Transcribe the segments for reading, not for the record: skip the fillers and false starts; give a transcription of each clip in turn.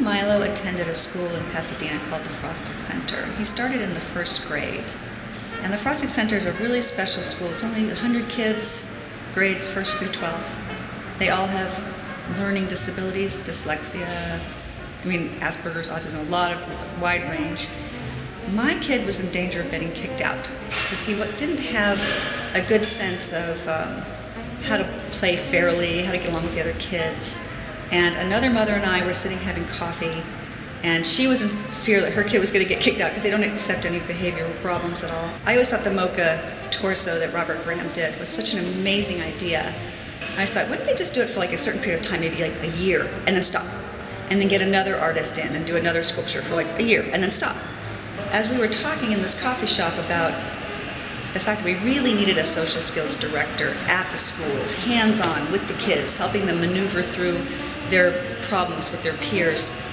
son Milo attended a school in Pasadena called the Frostig Center. He started in the first grade. And the Frostig Center is a really special school. It's only 100 kids, grades 1st through 12th. They all have learning disabilities, dyslexia, Asperger's, autism, a lot of wide range. My kid was in danger of getting kicked out because he didn't have a good sense of how to play fairly, how to get along with the other kids. And another mother and I were sitting having coffee, and she was in fear that her kid was going to get kicked out because they don't accept any behavioral problems at all. I always thought the mocha torso that Robert Graham did was such an amazing idea. I just thought, why don't they just do it for like a certain period of time, maybe like a year, and then stop? And then get another artist in and do another sculpture for like a year, and then stop. As we were talking in this coffee shop about the fact that we really needed a social skills director at the school, hands-on with the kids, helping them maneuver through their problems with their peers.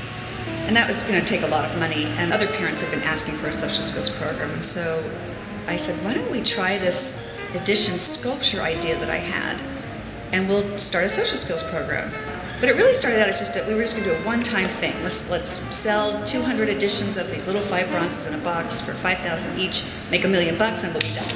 And that was going to take a lot of money, and other parents had been asking for a social skills program. And so I said, why don't we try this edition sculpture idea that I had, and we'll start a social skills program. But it really started out as just we were just going to do a one-time thing. Let's sell 200 editions of these little 5 bronzes in a box for $5,000 each, make $1 million, and we'll be done.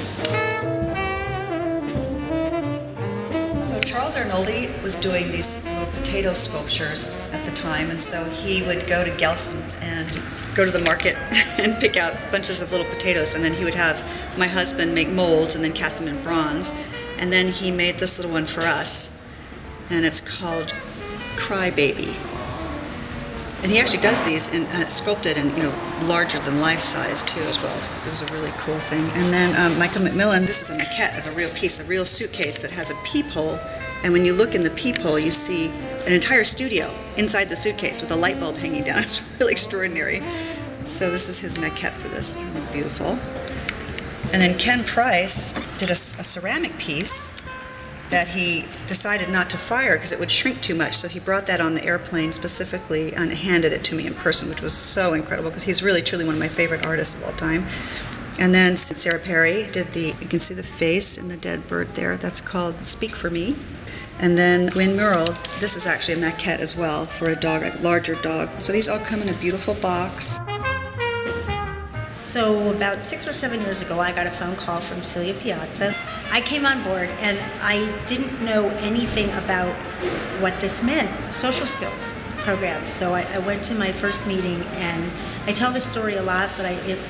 So Charles Arnoldi was doing these little potato sculptures at the time, and so he would go to Gelson's and go to the market and pick out bunches of little potatoes, and then he would have my husband make molds and then cast them in bronze. And then he made this little one for us, and it's called Cry Baby. And he actually does these and sculpted and larger than life size too as well. So it was a really cool thing. And then Michael Mcmillan, this is a maquette of a real piece, a real suitcase that has a peephole. And when you look in the peephole, you see an entire studio inside the suitcase with a light bulb hanging down. It's really extraordinary. So this is his maquette for this. Really beautiful. And then Ken Price did a ceramic piece that he decided not to fire because it would shrink too much. So he brought that on the airplane specifically and handed it to me in person, which was so incredible because he's really truly one of my favorite artists of all time. And then Sarah Perry did you can see the face in the dead bird there. That's called Speak For Me. And then Gwen Murrell, this is actually a maquette as well for a dog, a larger dog. So these all come in a beautiful box. So about 6 or 7 years ago, I got a phone call from Celia Piazza. I came on board and I didn't know anything about what this meant, social skills programs. So I went to my first meeting, and I tell this story a lot, but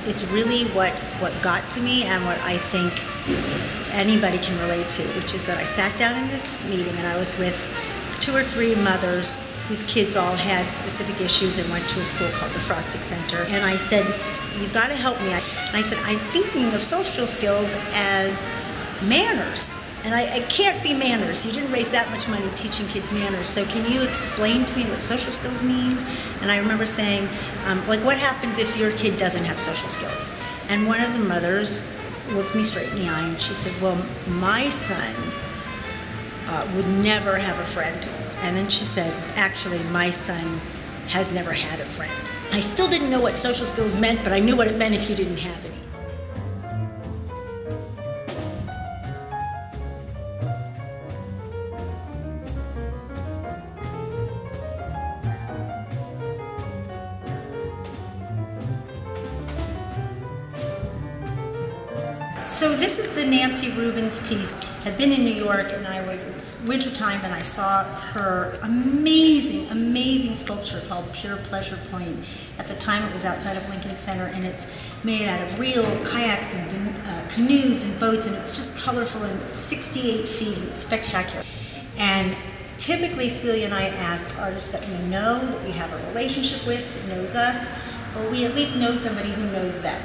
it's really what got to me and what I think anybody can relate to, which is that I sat down in this meeting and I was with 2 or 3 mothers whose kids all had specific issues and went to a school called the Frostig Center. And I said, you've got to help me. And I said, I'm thinking of social skills as manners. And it can't be manners. You didn't raise that much money teaching kids manners. So can you explain to me what social skills means? And I remember saying, what happens if your kid doesn't have social skills? And one of the mothers looked me straight in the eye and she said, well, my son would never have a friend. And then she said, actually, my son has never had a friend. I still didn't know what social skills meant, but I knew what it meant if you didn't have any. So this is the Nancy Rubens piece. I've been in New York, and it was wintertime, and I saw her amazing, amazing sculpture called Pure Pleasure Point. At the time it was outside of Lincoln Center, and it's made out of real kayaks and canoes and boats, and it's just colorful and 68 feet and spectacular. And typically Celia and I ask artists that we know, that we have a relationship with, that knows us, or we at least know somebody who knows them.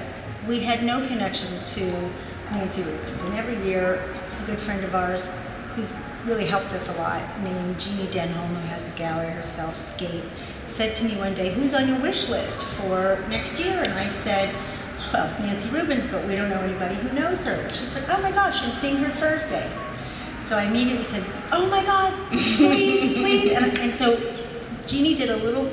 We had no connection to Nancy Rubens, and every year a good friend of ours who's really helped us a lot, named Jeannie Denholm, who has a gallery herself, Scape, said to me one day, who's on your wish list for next year? And I said, well, Nancy Rubens, but we don't know anybody who knows her. She said, oh my gosh, I'm seeing her Thursday. So I immediately said, oh my God, please, please. And so Jeannie did a little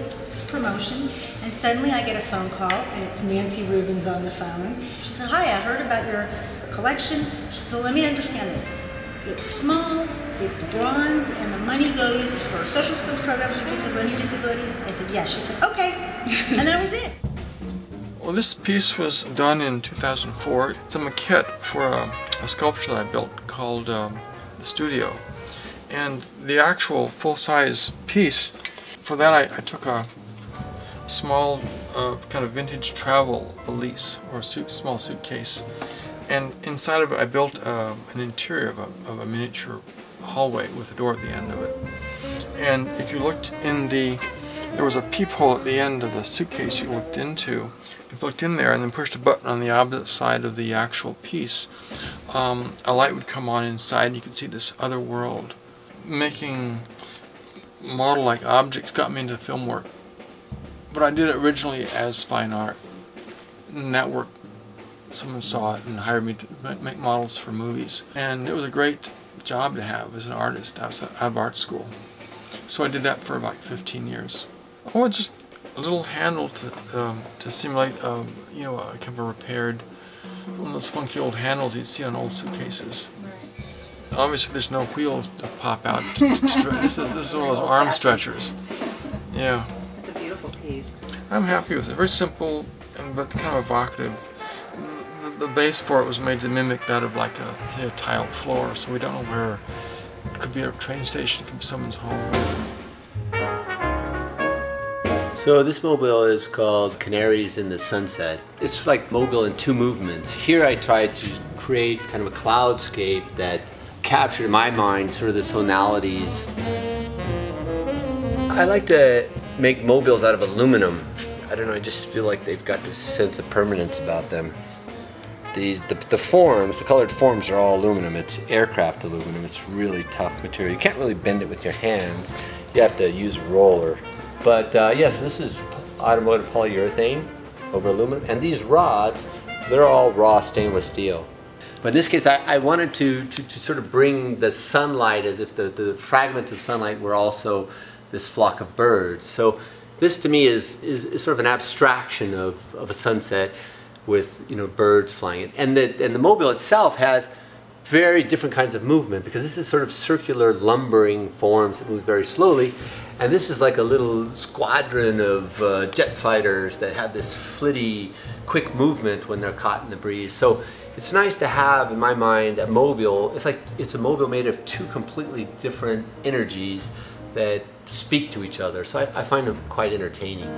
promotion, and suddenly I get a phone call, and it's Nancy Rubens on the phone. She said, hi, I heard about your collection. She said, so let me understand this. it's small, it's bronze, and the money goes for social skills programs for kids with learning disabilities. I said, yes. She said, okay. And that was it. Well, this piece was done in 2004. It's a maquette for a sculpture that I built called The Studio. And the actual full-size piece, for that I took a small kind of vintage travel valise or small suitcase, and inside of it I built an interior of a miniature hallway with a door at the end of it. And if you looked in there was a peephole at the end of the suitcase you looked into. If you looked in there and then pushed a button on the opposite side of the actual piece, a light would come on inside and you could see this other world. Making model-like objects got me into film work. But I did it originally as fine art. And that work, someone saw it and hired me to make models for movies. And it was a great job to have as an artist out of art school. So I did that for about 15 years. Oh, it's just a little handle to simulate, you know, kind of a repaired, one of those funky old handles you'd see on old suitcases. Obviously, there's no wheels to pop out. This is one of those arm stretchers. Yeah. It's a beautiful piece. I'm happy with it. Very simple, but kind of evocative. The base for it was made to mimic that of like say a tile floor, so we don't know where. It could be a train station, it could be someone's home. So this mobile is called Canaries in the Sunset. It's like mobile in two movements. Here I tried to create kind of a cloudscape that captured in my mind sort of the tonalities. I like to make mobiles out of aluminum. I don't know, I just feel like they've got this sense of permanence about them. The forms, the colored forms are all aluminum. It's aircraft aluminum. It's really tough material. You can't really bend it with your hands. You have to use a roller. But yes, this is automotive polyurethane over aluminum. And these rods, they're all raw stainless steel. But in this case, I wanted to sort of bring the sunlight as if the fragments of sunlight were also this flock of birds. So this to me is sort of an abstraction of a sunset with, you know, birds flying. And the mobile itself has very different kinds of movement because this is sort of circular lumbering forms that move very slowly. And this is like a little squadron of jet fighters that have this flitty, quick movement when they're caught in the breeze. So it's nice to have, in my mind, a mobile. It's like it's a mobile made of two completely different energies that speak to each other. So I find them quite entertaining.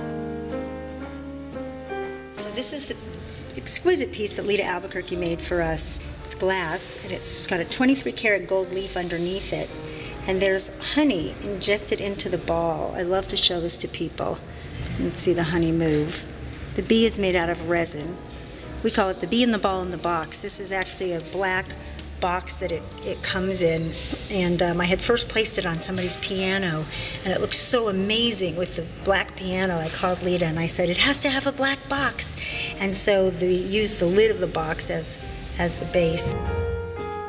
So this is the exquisite piece that Lita Albuquerque made for us. It's glass, and it's got a 23-karat gold leaf underneath it. And there's honey injected into the ball. I love to show this to people and see the honey move. The bee is made out of resin. We call it the bee in the ball in the box. This is actually a black box that it comes in, and I had first placed it on somebody's piano, and it looked so amazing with the black piano. I called Lita and I said, it has to have a black box. And so they used the lid of the box as the base.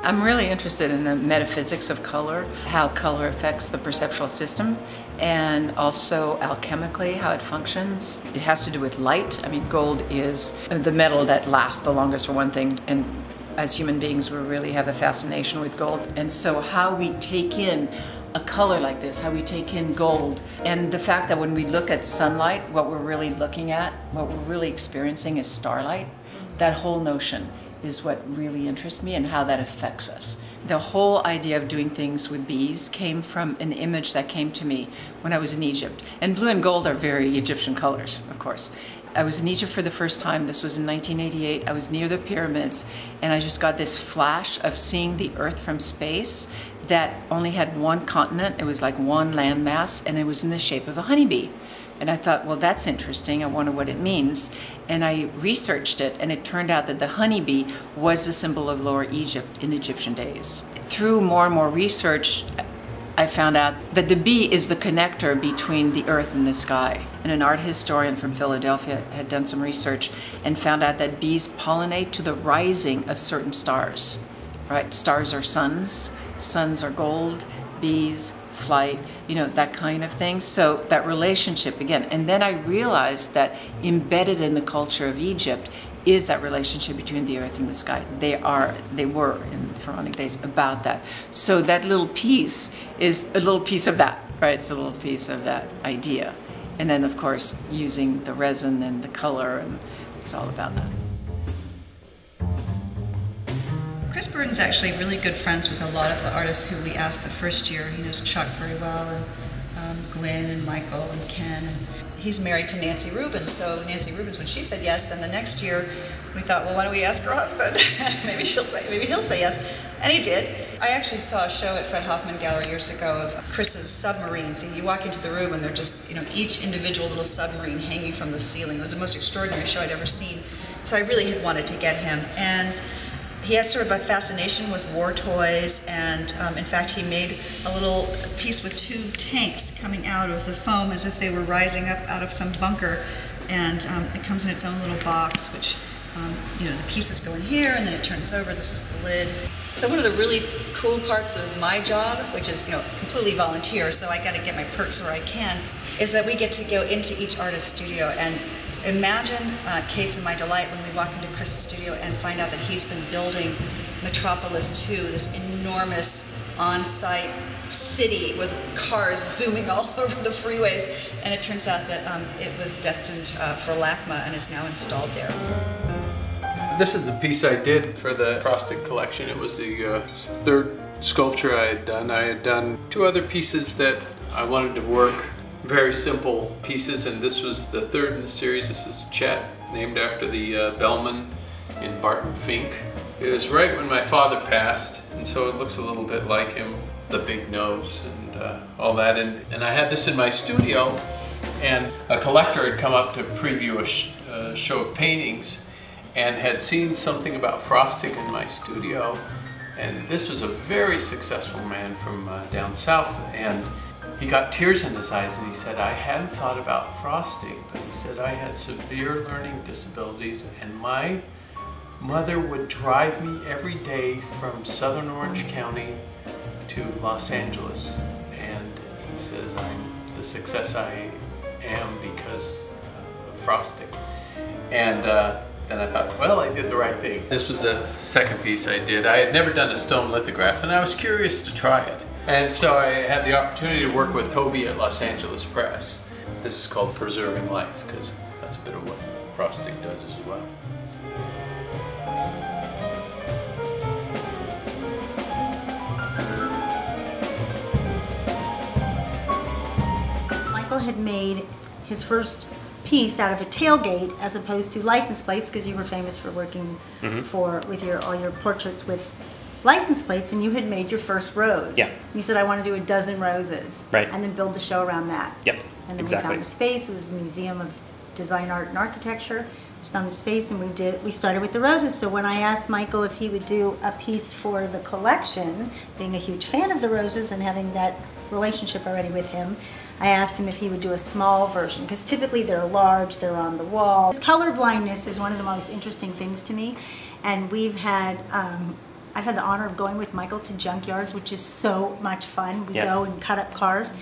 I'm really interested in the metaphysics of color, how color affects the perceptual system, and also alchemically how it functions. It has to do with light. I mean, gold is the metal that lasts the longest, for one thing, and as human beings we really have a fascination with gold. And so how we take in a color like this, how we take in gold, and the fact that when we look at sunlight, what we're really looking at, what we're really experiencing is starlight, that whole notion is what really interests me and how that affects us. The whole idea of doing things with bees came from an image that came to me when I was in Egypt. And blue and gold are very Egyptian colors, of course. I was in Egypt for the first time. This was in 1988. I was near the pyramids, and I just got this flash of seeing the Earth from space that only had one continent. It was like one landmass, and it was in the shape of a honeybee. And I thought, well, that's interesting. I wonder what it means. And I researched it, and it turned out that the honeybee was the symbol of Lower Egypt in Egyptian days. Through more and more research, I found out that the bee is the connector between the earth and the sky. And an art historian from Philadelphia had done some research and found out that bees pollinate to the rising of certain stars. Right? Stars are suns, suns are gold, bees, flight, you know, that kind of thing. So that relationship again. And then I realized that embedded in the culture of Egypt is that relationship between the earth and the sky. They were in pharaonic days about that. So that little piece is a little piece of that, right? It's a little piece of that idea. And then, of course, using the resin and the color, and it's all about that. Chris Burton's actually really good friends with a lot of the artists who we asked the first year. He knows Chuck very well, and Gwen and Michael and Ken. And he's married to Nancy Rubens, so Nancy Rubens, when she said yes, then the next year we thought, well, why don't we ask her husband? maybe he'll say yes. And he did. I actually saw a show at Fred Hoffman Gallery years ago of Chris's submarines. And you walk into the room and they're just, each individual little submarine hanging from the ceiling. It was the most extraordinary show I'd ever seen. So I really had wanted to get him. And he has sort of a fascination with war toys, and in fact he made a little piece with 2 tanks coming out of the foam as if they were rising up out of some bunker, and it comes in its own little box, which the pieces go in here and then it turns over. This is the lid. So one of the really cool parts of my job, which is completely volunteer, so I got to get my perks where I can, is that we get to go into each artist's studio and imagine Kate's and my delight when we walk into Chris's studio and find out that he's been building Metropolis 2, this enormous on-site city with cars zooming all over the freeways, and it turns out that it was destined for LACMA and is now installed there. This is the piece I did for the Frostig Collection. It was the 3rd sculpture I had done. I had done 2 other pieces that I wanted to work, very simple pieces, and this was the 3rd in the series. This is Chet, named after the bellman in Barton Fink. It was right when my father passed, and so it looks a little bit like him, the big nose and all that. And I had this in my studio, and a collector had come up to preview a show of paintings and had seen something about Frostig in my studio. And this was a very successful man from down south, and he got tears in his eyes and he said, I hadn't thought about Frostig, but he said, I had severe learning disabilities and my mother would drive me every day from southern Orange County to Los Angeles. And he says, I'm the success I am because of Frostig. And then I thought, well, I did the right thing. This was the 2nd piece I did. I had never done a stone lithograph and I was curious to try it. And so I had the opportunity to work with Toby at Los Angeles Press. This is called Preserving Life, because that's a bit of what Frostig does as well. Michael had made his first piece out of a tailgate as opposed to license plates, because you were famous for working with all your portraits with license plates, and you had made your first rose. Yeah. You said, I want to do a dozen roses. Right. And then build the show around that. Yep. And then exactly. we found the space. It was the Museum of Design, Art, and Architecture. We found the space, and we started with the roses. So when I asked Michael if he would do a piece for the collection, being a huge fan of the roses and having that relationship already with him, I asked him if he would do a small version, because typically they're large, they're on the wall. Color blindness is one of the most interesting things to me, and I've had the honor of going with Michael to junkyards, which is so much fun. We go and cut up cars,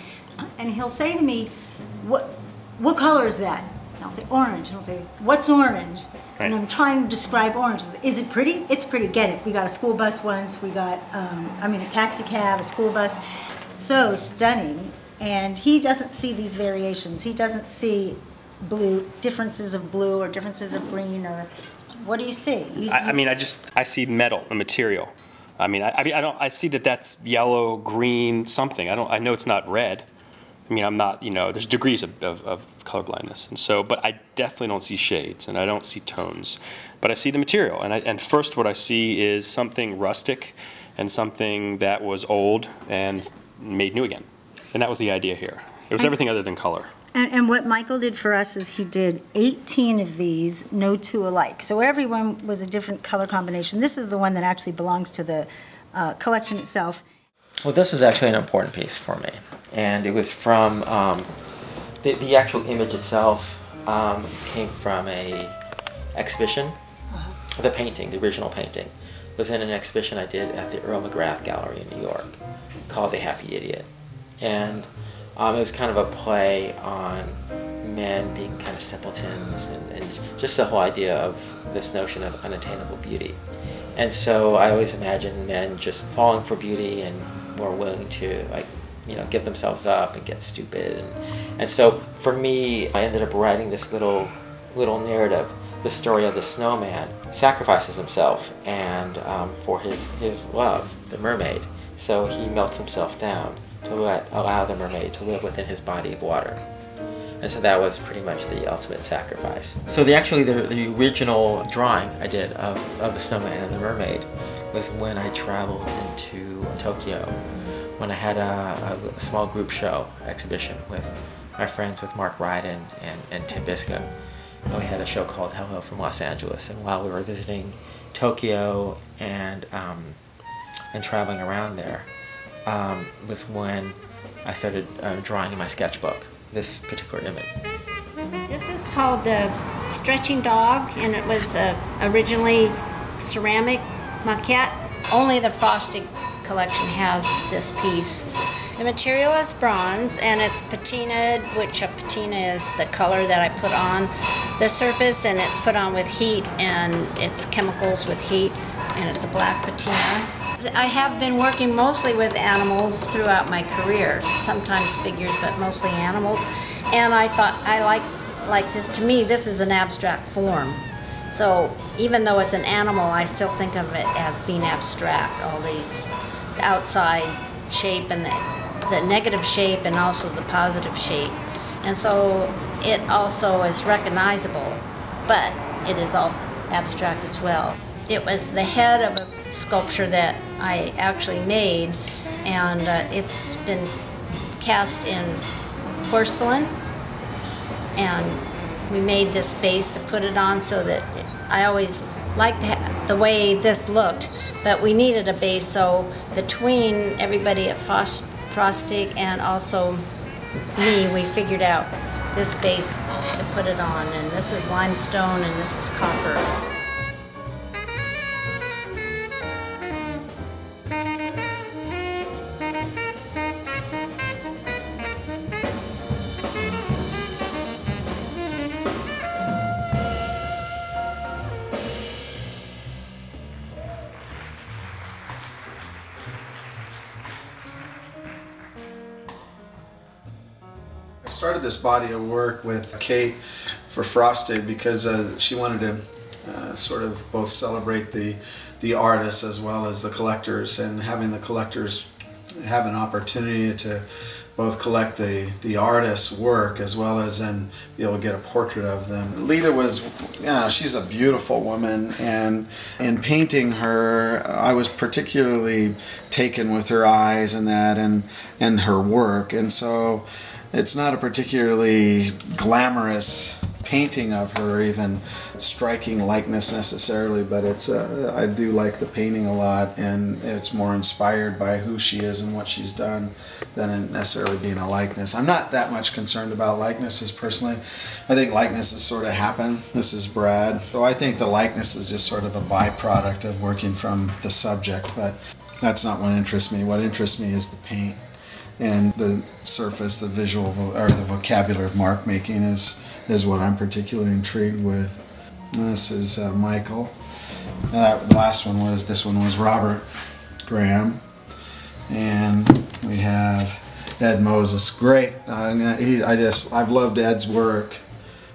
and he'll say to me, what color is that? And I'll say, orange. And he'll say, what's orange? Right. And I'm trying to describe orange. Is it pretty? It's pretty, get it. We got a school bus once, we got, a taxi cab, a school bus. So stunning. And he doesn't see these variations. He doesn't see differences of blue or differences of green, or what do you see? I see metal, a material. I see that that's yellow, green, something. I know it's not red. I'm not, there's degrees of colorblindness. And so, but I definitely don't see shades and I don't see tones, but I see the material. And first what I see is something rustic and something that was old and made new again. And that was the idea here. It was everything other than color. And what Michael did for us is he did 18 of these, no 2 alike. So every one was a different color combination. This is the one that actually belongs to the collection itself. Well, this was actually an important piece for me. And it was from, the actual image itself came from a exhibition. The painting, the original painting, was in an exhibition I did at the Earl McGrath Gallery in New York called The Happy Idiot. And It was kind of a play on men being kind of simpletons and just the whole idea of this notion of unattainable beauty. And so I always imagined men just falling for beauty and more willing to, like, you know, give themselves up and get stupid. And so for me, I ended up writing this little narrative, the story of the snowman sacrifices himself and for his love, the mermaid. So he melts himself down to allow the mermaid to live within his body of water. And so that was pretty much the ultimate sacrifice. So the original drawing I did of the snowman and the mermaid was when I traveled into Tokyo, when I had a small group show exhibition with my friends, with Mark Ryden and Tim Biscuit. And we had a show called Hello from Los Angeles. And while we were visiting Tokyo and traveling around there, was when I started drawing in my sketchbook this particular image. This is called the Stretching Dog, and it was originally ceramic maquette. Only the Frostig Collection has this piece. The material is bronze, and it's patinaed, which a patina is the color that I put on the surface, and it's put on with heat, and it's chemicals with heat, and it's a black patina. I have been working mostly with animals throughout my career, sometimes figures, but mostly animals. And I thought I like this. To me, this is an abstract form. So even though it's an animal, I still think of it as being abstract. All these outside shape and the negative shape and also the positive shape. And so it also is recognizable, but it is also abstract as well. It was the head of a sculpture that I actually made, and it's been cast in porcelain, and we made this base to put it on so that I always liked the way this looked, but we needed a base, so between everybody at Frostig and also me, we figured out this base to put it on, and this is limestone and this is copper. I started this body of work with Kate for Frostig because she wanted to sort of both celebrate the artists as well as the collectors, and having the collectors have an opportunity to both collect the artist's work as well as then be able to get a portrait of them. Lita was, she's a beautiful woman, and in painting her, I was particularly taken with her eyes and that, and her work, and so it's not a particularly glamorous painting of her, even striking likeness necessarily, but it's I do like the painting a lot, and it's more inspired by who she is and what she's done than it necessarily being a likeness. I'm not that much concerned about likenesses personally. I think likenesses sort of happen. This is Brad. So I think the likeness is just sort of a byproduct of working from the subject, but that's not what interests me. What interests me is the paint. And the surface, the visual, or the vocabulary of mark making is what I'm particularly intrigued with. This is Michael. This one was Robert Graham. And we have Ed Moses. Great. I've loved Ed's work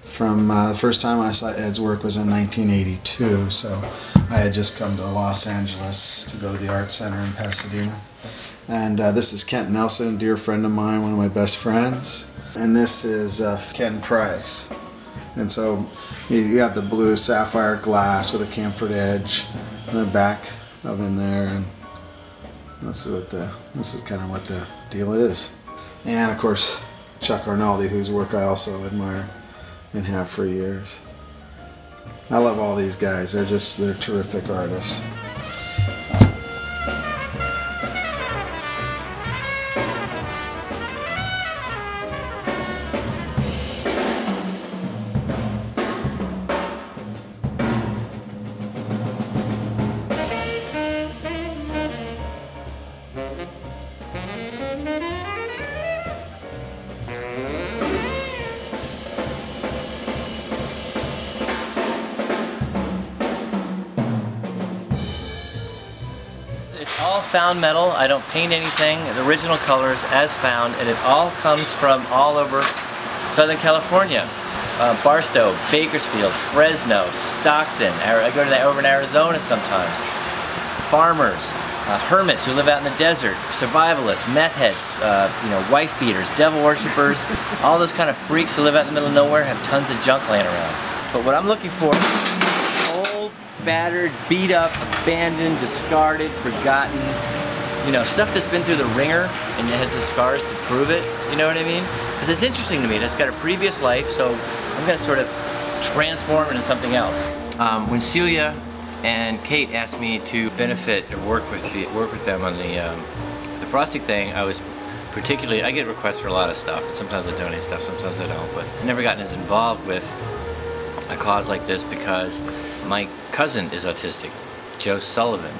from the first time I saw Ed's work was in 1982. So I had just come to Los Angeles to go to the Art Center in Pasadena. And this is Kent Nelson, a dear friend of mine, one of my best friends. And this is Ken Price. And so you have the blue sapphire glass with a chamfered edge in the back of in there, and this is kind of what the deal is. And of course Chuck Arnaldi, whose work I also admire and have for years. I love all these guys. They're terrific artists. It's all found metal. I don't paint anything. The original colors as found, and it all comes from all over Southern California. Barstow, Bakersfield, Fresno, Stockton. I go to that over in Arizona sometimes. Farmers, hermits who live out in the desert, survivalists, meth heads, wife beaters, devil worshippers, all those kind of freaks who live out in the middle of nowhere have tons of junk laying around. But what I'm looking for is old, battered, beat up, abandoned, discarded, forgotten, stuff that's been through the ringer and it has the scars to prove it, you know what I mean? Because it's interesting to me, it's got a previous life, so I'm going to sort of transform into something else. When Celia and Kate asked me to benefit or work with them on the Frostig thing, I was particularly, I get requests for a lot of stuff, and sometimes I donate stuff, sometimes I don't, but I've never gotten as involved with a cause like this because my cousin is autistic, Joe Sullivan,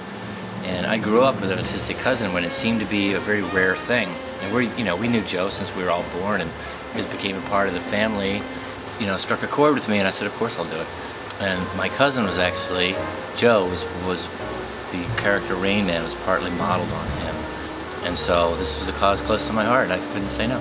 and I grew up with an autistic cousin when it seemed to be a very rare thing. And we knew Joe since we were all born, and it became a part of the family. Struck a chord with me, and I said, of course I'll do it. And my cousin was actually, Joe was the character Rain Man was partly modeled on him, and so this was a cause close to my heart. I couldn't say no.